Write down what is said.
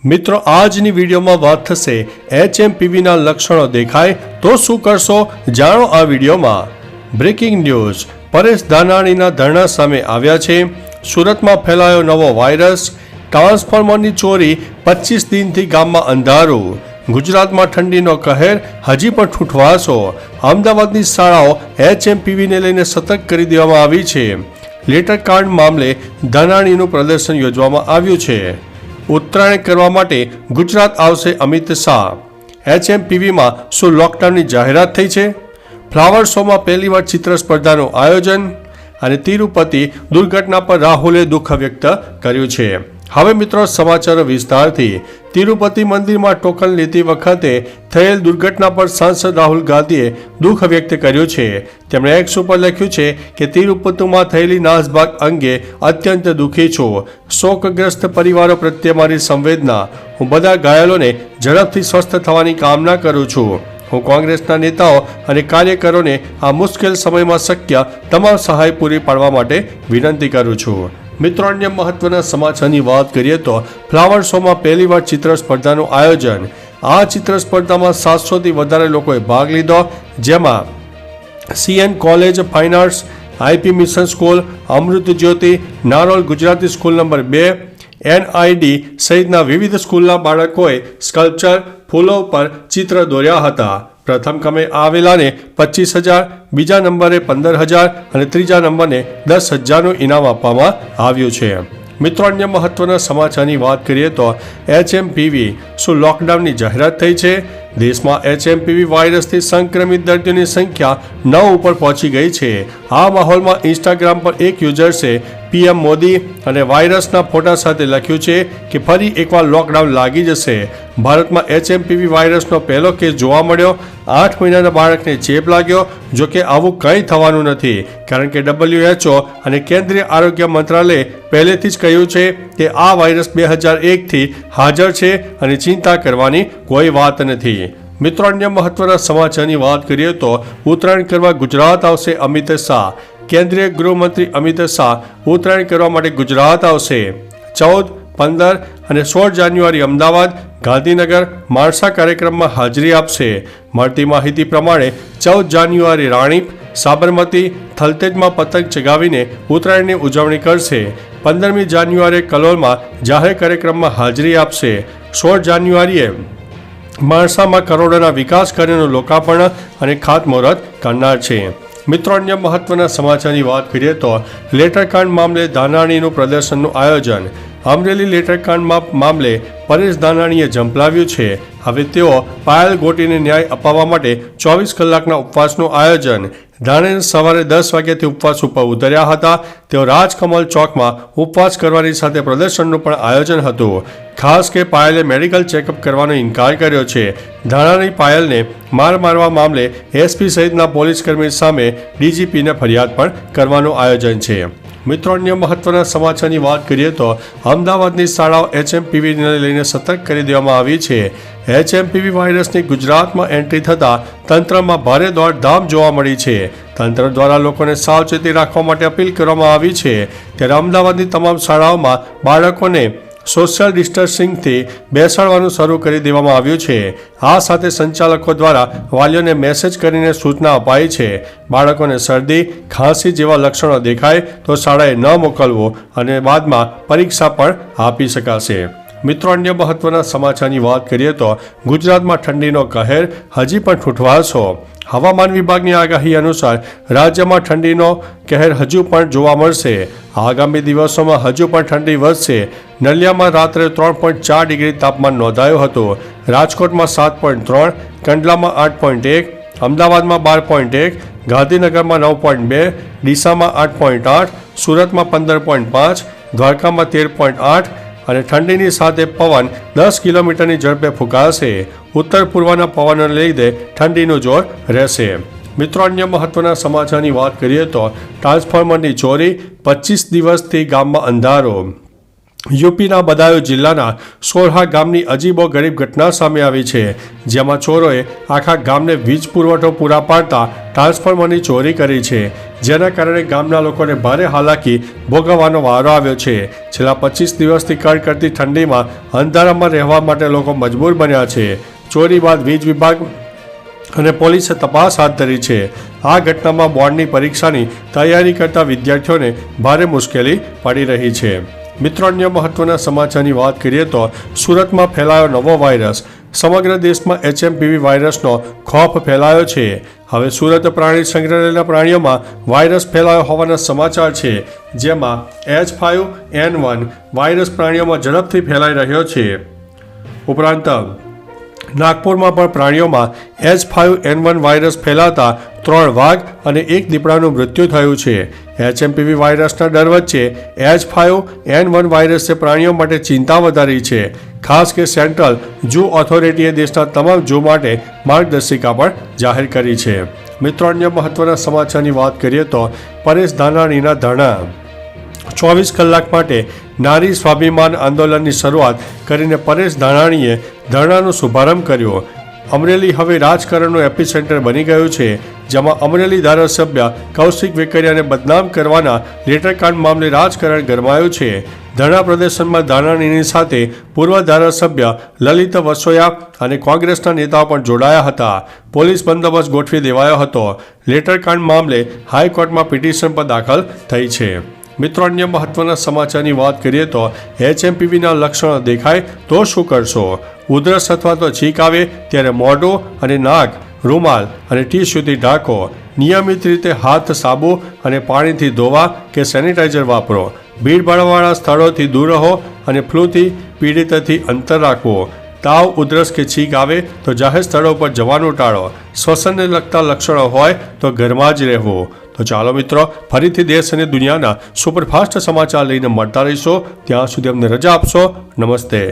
મિત્રો આજની વિડીયોમાં વાત થશે HMPVના લક્ષણો દેખાય તો શું કરશો, જાણો આ વિડીયોમાં। બ્રેકિંગ ન્યૂઝ, પરેશ ધાનાણીના ધરણા સામે આવ્યા છે। સુરતમાં ફેલાયો નવો વાયરસ, ટ્રાન્સફોર્મરની ચોરી, 25 દિનથી ગામમાં અંધારું, ગુજરાતમાં ઠંડીનો કહેર હજી પણ ઠૂઠવાશો, અમદાવાદની શાળાઓ HMPVને લઈને સતર્ક કરી દેવામાં આવી છે। લેટર કાર્ડ મામલે ધાનાણીનું પ્રદર્શન યોજવામાં આવ્યું છે। ઉત્તરાયણ કરવા માટે ગુજરાત આવશે અમિત શાહ। HMPVમાં શું લોકડાઉનની જાહેરાત થઈ છે? ફ્લાવર શોમાં પહેલીવાર ચિત્ર સ્પર્ધાનું આયોજન અને તિરુપતિ દુર્ઘટના પર રાહુલે દુઃખ વ્યક્ત કર્યું છે। હવે મિત્રો સમાચારો વિસ્તારથી। તિરુપતિ મંદિરમાં ટોકન લેતી વખતે થયેલ દુર્ઘટના પર સાંસદ રાહુલ ગાંધીએ દુઃખ વ્યક્ત કર્યું છે। તેમણે એક્સ ઉપર લખ્યું છે કે તિરુપતિમાં થયેલી નાસભાગ અંગે અત્યંત દુઃખી છું। શોકગ્રસ્ત પરિવારો પ્રત્યે મારી સંવેદના। હું બધા ઘાયલોને ઝડપથી સ્વસ્થ થવાની કામના કરું છું। હું કોંગ્રેસના નેતાઓ અને કાર્યકરોને આ મુશ્કેલ સમયમાં શક્ય તમામ સહાય પૂરી પાડવા માટે વિનંતી કરું છું। મિત્રો, અન્ય મહત્વના સમાચારની વાત કરીએ તો ફ્લાવર શોમાં પહેલીવાર ચિત્ર સ્પર્ધાનું આયોજન। આ ચિત્ર સ્પર્ધામાં 700થી વધારે લોકોએ ભાગ લીધો, જેમાં CN college fine arts, IP mission school, Amrut Jyoti, Narol Gujarati school number 2, NID સહિતના વિવિધ સ્કૂલના બાળકોએ સ્કલ્પચર, ફૂલો પર ચિત્ર દોર્યા હતા। પ્રથમ ક્રમે આવેલાને 25,000, બીજા નંબરે 15,000 અને ત્રીજા નંબરને 10,000નું ઇનામ આપવામાં આવ્યું છે। મિત્રો, અન્ય મહત્વના સમાચારની વાત કરીએ તો HMPV શું લોકડાઉનની જાહેરાત થઈ છે? દેશમાં HMPV વાયરસથી સંક્રમિત દર્દીઓની સંખ્યા 9 ઉપર પહોંચી ગઈ છે। આ માહોલમાં ઇન્સ્ટાગ્રામ પર એક યુઝર્સે PM મોદી અને વાયરસના ફોટા સાથે લખ્યું છે કે ફરી એકવાર લોકડાઉન લાગી જશે। ભારતમાં HMPV વાયરસનો પહેલો કેસ જોવા મળ્યો। 8 મહિનાના બાળકને ચેપ લાગ્યો। જો કે આવું કંઈ થવાનું નથી, કારણ કે WHO અને કેન્દ્રીય આરોગ્ય મંત્રાલયે પહેલેથી જ કહ્યું છે કે આ વાયરસ 2001થી હાજર છે અને ચિંતા કરવાની કોઈ વાત નથી। મિત્રો, અન્ય મહત્વના સમાચારની વાત કરીએ તો ઉત્તરાયણ કરવા ગુજરાત આવશે અમિત શાહ। કેન્દ્રીય ગૃહમંત્રી અમિત શાહ ઉત્તરાયણ કરવા માટે ગુજરાત આવશે। 14, 15 અને 16 જાન્યુઆરી અમદાવાદ, ગાંધીનગર, માણસા કાર્યક્રમમાં હાજરી આપશે। મળતી માહિતી પ્રમાણે 14 જાન્યુઆરી રાણીપ, સાબરમતી, થલતેજમાં પતંગ ચગાવીને ઉત્તરાયણની ઉજવણી કરશે। 15મી જાન્યુઆરીએ કલોલમાં જાહેર કાર્યક્રમમાં હાજરી આપશે। 16 જાન્યુઆરીએ માણસામાં કરોડોના વિકાસ કાર્યનું લોકાર્પણ અને ખાતમુહૂર્ત કરનાર છે। મિત્રો, અન્ય મહત્વના સમાચારની વાત કરીએ તો લેટરકાંડ મામલે ધાનાણીનું પ્રદર્શનનું આયોજન। અમરેલી લેટરકાંડ મામલે પરેશ ધાનાણીએ ઝંપલાવ્યું છે। હવે તેઓ પાયલ ગોટીને ન્યાય અપાવવા માટે 24 કલાકના ઉપવાસનું આયોજન। ધાનાણી સવારે 10 વાગ્યાથી ઉપવાસ ઉપર ઉતર્યા હતા। તેઓ રાજકમલ ચોકમાં ઉપવાસ કરવાની સાથે પ્રદર્શનનું પણ આયોજન હતું। ખાસ કે પાયલે મેડિકલ ચેકઅપ કરવાનો ઇનકાર કર્યો છે। ધાનાણી પાયલને મારવા મામલે SP સહિતના પોલીસકર્મી સામે DGPને ફરિયાદ પણ કરવાનું આયોજન છે। મિત્રો, અન્ય મહત્વના સમાચારની વાત કરીએ તો અમદાવાદની શાળાઓ HMPVને લઈને સતર્ક કરી દેવામાં આવી છે। HMPV વાયરસની ગુજરાતમાં એન્ટ્રી થતાં તંત્રમાં ભારે દોડધામ જોવા મળી છે। તંત્ર દ્વારા લોકોને સાવચેતી રાખવા માટે અપીલ કરવામાં આવી છે। ત્યારે અમદાવાદની તમામ શાળાઓમાં બાળકોને સોશિયલ ડિસ્ટન્સિંગથી બેસાડવાનું શરૂ કરી દેવામાં આવ્યું છે। આ સાથે સંચાલકો દ્વારા વાલીઓને મેસેજ કરીને સૂચના અપાઈ છે। બાળકોને શરદી, ખાંસી જેવા લક્ષણો દેખાય તો શાળાએ ન મોકલવું અને બાદમાં પરીક્ષા પણ આપી શકાશે। મિત્રો, અન્ય મહત્વના સમાચારની વાત કરીએ તો ગુજરાતમાં ઠંડીનો કહેર હજી પણ ઠૂઠવાશો। હવામાન વિભાગની આગાહી અનુસાર રાજ્યમાં ઠંડીનો કહેર હજુ પણ જોવા મળશે। આગામી દિવસોમાં હજુ પણ ઠંડી વધશે। નલિયામાં રાત્રે 3.4 ડિગ્રી તાપમાન નોંધાયું હતું। રાજકોટમાં 7.3, કંડલામાં 8.1, અમદાવાદમાં 12.1, ગાંધીનગરમાં 9.2, ડીસામાં 8.8, સુરતમાં 15.5, દ્વારકામાં 13.8 અને ઠંડીની સાથે પવન 10 કિલોમીટરની ઝડપે ફૂંકાશે। ઉત્તર પૂર્વના પવનને લીધે ઠંડીનું જોર રહેશે। મિત્રો, અન્ય મહત્વના સમાચારની વાત કરીએ તો ટ્રાન્સફોર્મરની ચોરી, 25 દિવસથી ગામમાં અંધારો। યુપીના બદાયું જિલ્લાના સોરહા ગામની અજીબો ગરીબ ઘટના સામે આવી છે, જેમાં ચોરોએ આખા ગામને વીજ પુરવઠો પૂરા પાડતા ટ્રાન્સફોર્મરની ચોરી કરી છે, જેના કારણે ગામના લોકોને ભારે હાલાકી ભોગવવાનો વારો આવ્યો છે. છેલ્લા 25 દિવસથી કડકડતી ઠંડીમાં અંધારામાં રહેવા માટે લોકો મજબૂર બન્યા છે. ચોરી બાદ વીજ વિભાગ અને પોલીસે તપાસ હાથ ધરી છે. આ ઘટનામાં બોર્ડની પરીક્ષાની તૈયારી કરતા વિદ્યાર્થીઓને ભારે મુશ્કેલી પડી રહી છે. મિત્રો, અન્ય મહત્વના સમાચારની વાત કરીએ તો સુરતમાં ફેલાયો નવો વાયરસ. સમગ્ર દેશમાં HMPV વાયરસનો ખોફ ફેલાયો છે. હવે સુરત પ્રાણી સંગ્રહાલયના પ્રાણીઓમાં વાયરસ ફેલાયો હોવાના સમાચાર છે, જેમાં H5N1 વાયરસ પ્રાણીઓમાં ઝડપથી ફેલાઈ રહ્યો છે. ઉપરાંત નાગપુરમાં પણ પ્રાણીઓમાં H5N1 વાયરસ ફેલાતા 3 વાઘ અને 1 દીપડાનું મૃત્યુ થયું છે. HMPV વાયરસના ડર વચ્ચે H5N1 વાયરસે પ્રાણીઓ માટે ચિંતા વધારી છે. ખાસ કે સેન્ટ્રલ ઝૂ ઓથોરિટીએ દેશના તમામ ઝૂ માટે માર્ગદર્શિકા પણ જાહેર કરી છે. મિત્રો, અન્ય મહત્વના સમાચારની વાત કરીએ તો પરેશ ધાનાણીના ધરણા. 24 કલાક માટે નારી સ્વાભિમાન આંદોલનની શરૂઆત કરીને પરેશ ધાનાણીએ ધરણાનો શુભારંભ કર્યો. અમરેલી હવે રાજકારણનું એપિસેન્ટર બની ગયું છે, જેમાં અમરેલી ધારાસભ્ય કૌશિક વેકરિયાને બદનામ કરવાના લેટરકાંડ મામલે રાજકારણ ગરમાયું છે. ધરણા પ્રદર્શનમાં ધાનાણીની સાથે પૂર્વ ધારાસભ્ય લલિત વસોયા અને કોંગ્રેસના નેતાઓ પણ જોડાયા હતા. પોલીસ બંદોબસ્ત ગોઠવી દેવાયો હતો. લેટરકાંડ મામલે હાઈકોર્ટમાં પિટિશન પણ દાખલ થઈ છે. મિત્રો, અન્ય મહત્વના સમાચારની વાત કરીએ તો HMPVના લક્ષણો દેખાય તો શું કરશો? ઉધરસ અથવા તો છીંક આવે ત્યારે મોઢું અને નાક રૂમાલ અને ટીશ્યુથી ઢાંકો. નિયમિત રીતે હાથ સાબુ અને પાણીથી ધોવા કે સેનિટાઈઝર વાપરો. ભીડભાડવાળા સ્થળોથી દૂર રહો અને ફ્લૂથી પીડિતથી અંતર રાખવો. તાવ, ઉધરસ કે છીંક આવે તો જાહેર સ્થળો પર જવાનું ટાળો. શ્વસનને લગતા લક્ષણો હોય તો ઘરમાં જ રહેવું. તો ચાલો મિત્રો, ફરીથી દેશ અને દુનિયાના સુપરફાસ્ટ સમાચાર લઈને મળતા રહીશો. ત્યાં સુધી અમને રજા આપશો. નમસ્તે.